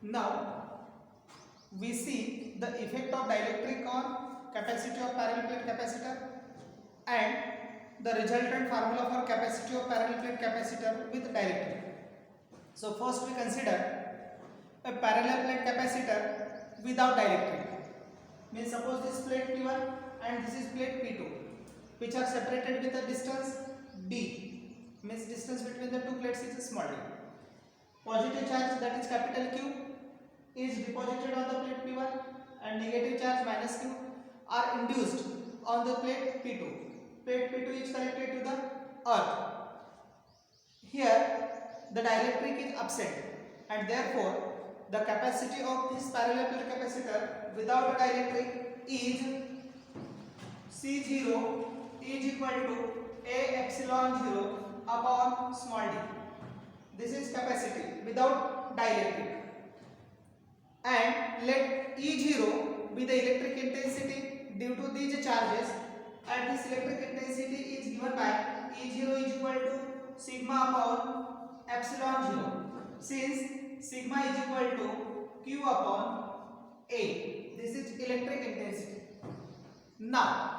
Now we see the effect of dielectric on capacity of parallel plate capacitor and the resultant formula for capacity of parallel plate capacitor with dielectric. So first we consider a parallel plate capacitor without dielectric. Means suppose this plate P1 and this is plate P2, which are separated with a distance d. Means distance between the two plates is small d. Positive charge, that is capital Q, is deposited on the plate P1 and negative charge minus Q are induced on the plate P2. Plate P2 is connected to the earth. Here the dielectric is absent and therefore the capacity of this parallel plate capacitor without a dielectric is C0 is equal to A epsilon 0 upon small d. This is capacity without dielectric. And let E0 be the electric intensity due to these charges, and this electric intensity is given by E0 is equal to sigma upon epsilon 0, since sigma is equal to Q upon A. This is electric intensity. Now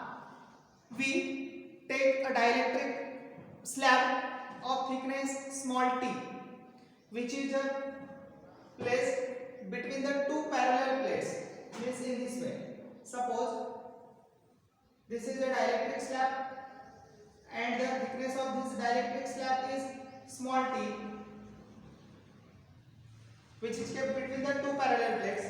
we take a dielectric slab of thickness small t, which is placed between the two parallel plates. Means in this way. Suppose this is a dielectric slab and the thickness of this dielectric slab is small t, which is kept between the two parallel plates.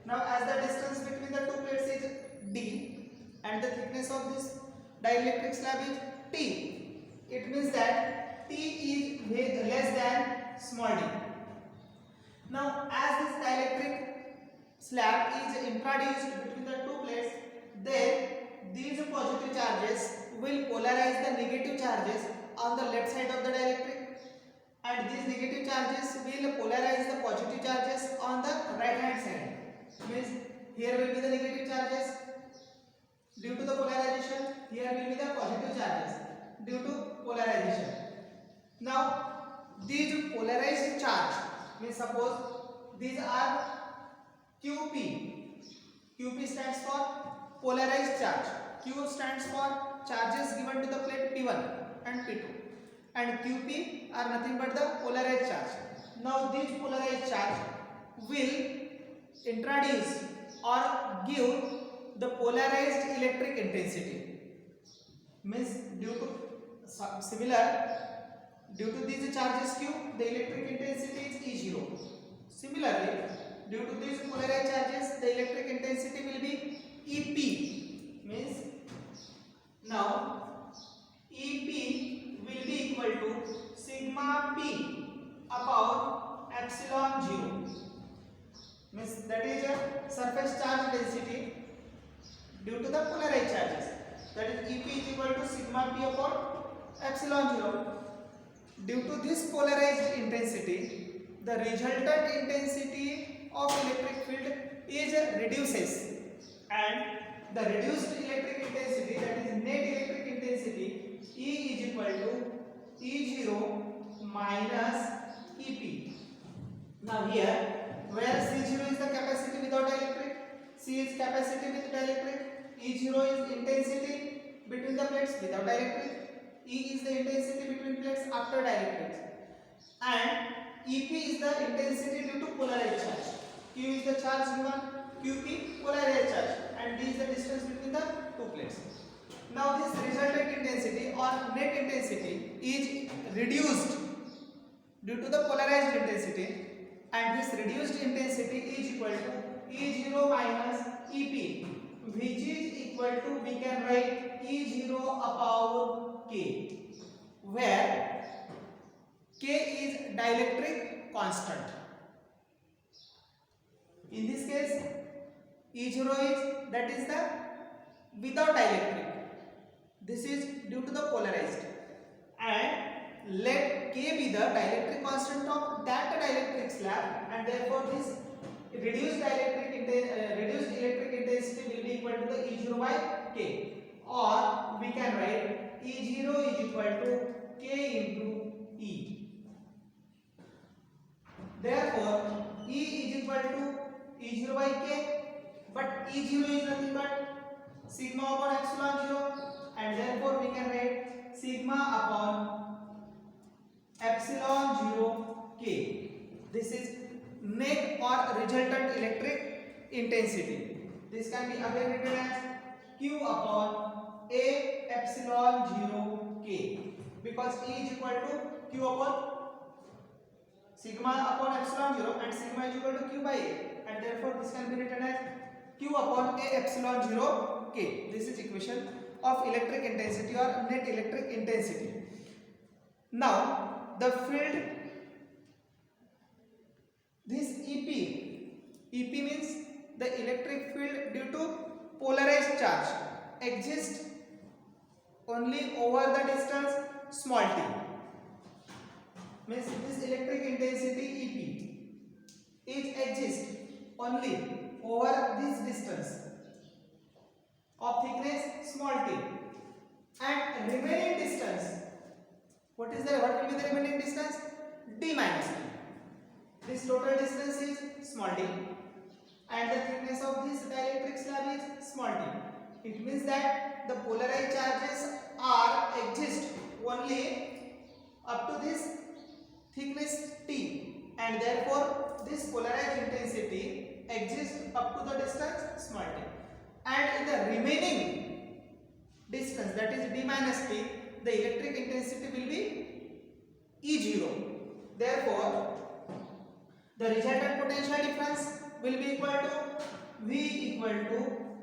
Now as the distance between the two plates is d and the thickness of this dielectric slab is t, it means that t is less than small d. Now as this dielectric slab is introduced between the two plates, then these positive charges will polarize the negative charges on the left side of the dielectric, and these negative charges will polarize the positive charges on the right hand side. Means here will be the negative charges due to the polarization, here will be the positive charges due to polarization. Now these polarized charge, means suppose these are QP. QP stands for polarized charge. Q stands for charges given to the plate P1 and P2, and QP are nothing but the polarized charge. Now these polarized charge will introduce or give the polarized electric intensity. Means due to these charges Q, the electric intensity is E0. Similarly, due to these polarized charges, the electric intensity will be EP. Means now EP will be equal to sigma P upon epsilon 0. Means that is a surface charge density due to the polarized charges. That is EP is equal to sigma P upon epsilon 0. Due to this polarized intensity, the resultant intensity of electric field is reduces, and the reduced electric intensity, that is net electric intensity, E is equal to E0 minus EP. Now here, where C0 is the capacity without dielectric, C is capacity with dielectric, E0 is intensity between the plates without dielectric, E is the intensity between plates after dielectric, and EP is the intensity due to polarized charge. Q is the charge given, QP polarized charge, and D is the distance between the two plates. Now this resultant intensity or net intensity is reduced due to the polarized intensity, and this reduced intensity is equal to E0 minus EP, which is equal to, we can write E0 upon K, where K is dielectric constant. In this case, E0 is, that is the without dielectric. This is due to the polarized, and let K be the dielectric constant of that dielectric slab, and therefore this reduced electric intensity will be equal to the E0 by K, or we can write E0 is equal to K into E. Therefore E is equal to E0 by K, but E0 is nothing but sigma upon epsilon 0, and therefore we can write sigma upon epsilon 0 K. This is net or resultant electric intensity. This can be again written as Q upon A epsilon 0 K, because E is equal to Q upon sigma upon epsilon 0 and sigma is equal to Q by A, and therefore this can be written as Q upon A epsilon 0 K. This is equation of electric intensity or net electric intensity. Now the field, this EP means the electric field due to polarized charge exists only over the distance small t. Means this electric intensity EP is exists only over this distance of thickness small t, and remaining distance, what will be the remaining distance? D minus t. This total distance is small d, and the thickness of this dielectric slab is small d. It means that the polarized charges are exist only up to this thickness t, and therefore this polarized intensity exists up to the distance small t, and in the remaining distance, that is d minus t, the electric intensity will be E0. Therefore the resultant potential difference will be equal to V equal to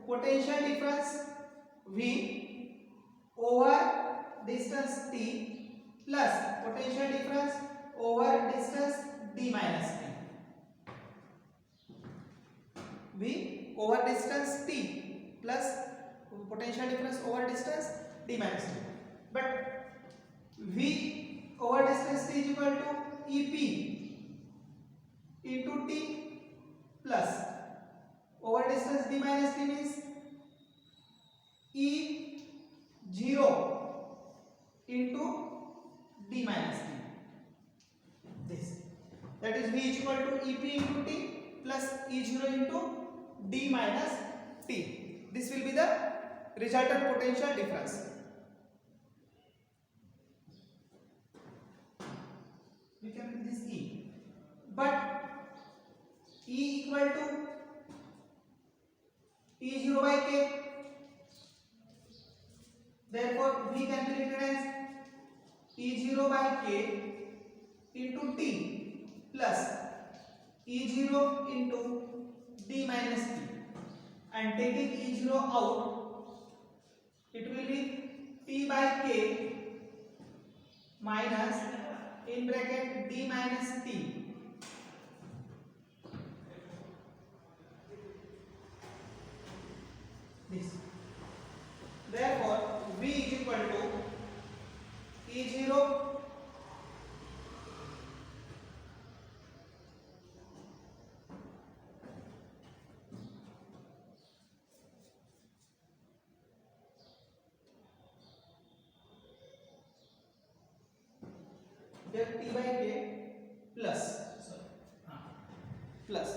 potential difference V over distance t plus potential difference over distance d minus t. V over distance t plus potential difference over distance d minus t. But V over distance t is equal to EP into t plus over distance d minus t means E0 into d minus t. This, that is V is equal to EP into t plus E0 into d minus t. This will be the resultant potential difference. We can put this E, but E equal to E0 by K, therefore V can be written as E0 by K into T plus E0 into D minus T, and taking E0 out, it will be T by K minus in bracket D minus T. This. Therefore, V is equal to E0 T by K plus plus.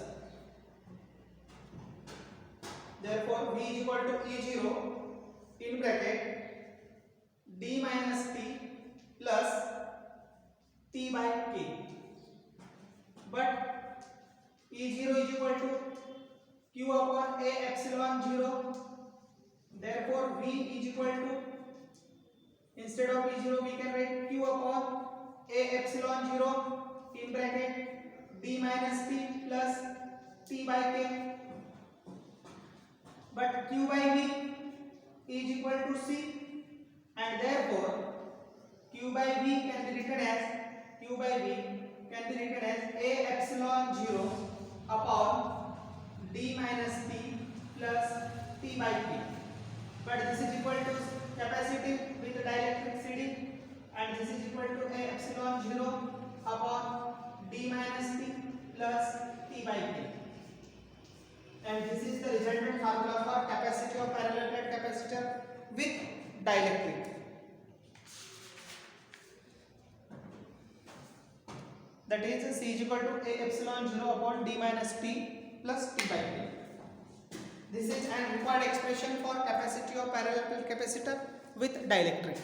Therefore, V is equal to E0 in bracket D minus T plus T by K. But E0 is equal to Q upon A epsilon 0. Therefore, V is equal to, instead of E0 we can write Q upon A epsilon 0 in bracket D minus T plus T by K. But Q by V is equal to C, and therefore Q by V can be written as A epsilon 0 upon D minus T plus T by K. But this is equal to capacitive with dielectric CD, and this is equal to A epsilon 0 upon D minus T plus T by K. And this is the resultant formula for capacitor or parallel plate capacitor with dielectric. that is C is equal to A epsilon 0 upon D minus T plus T by T. This is an required expression for capacity of parallel capacitor with dielectric.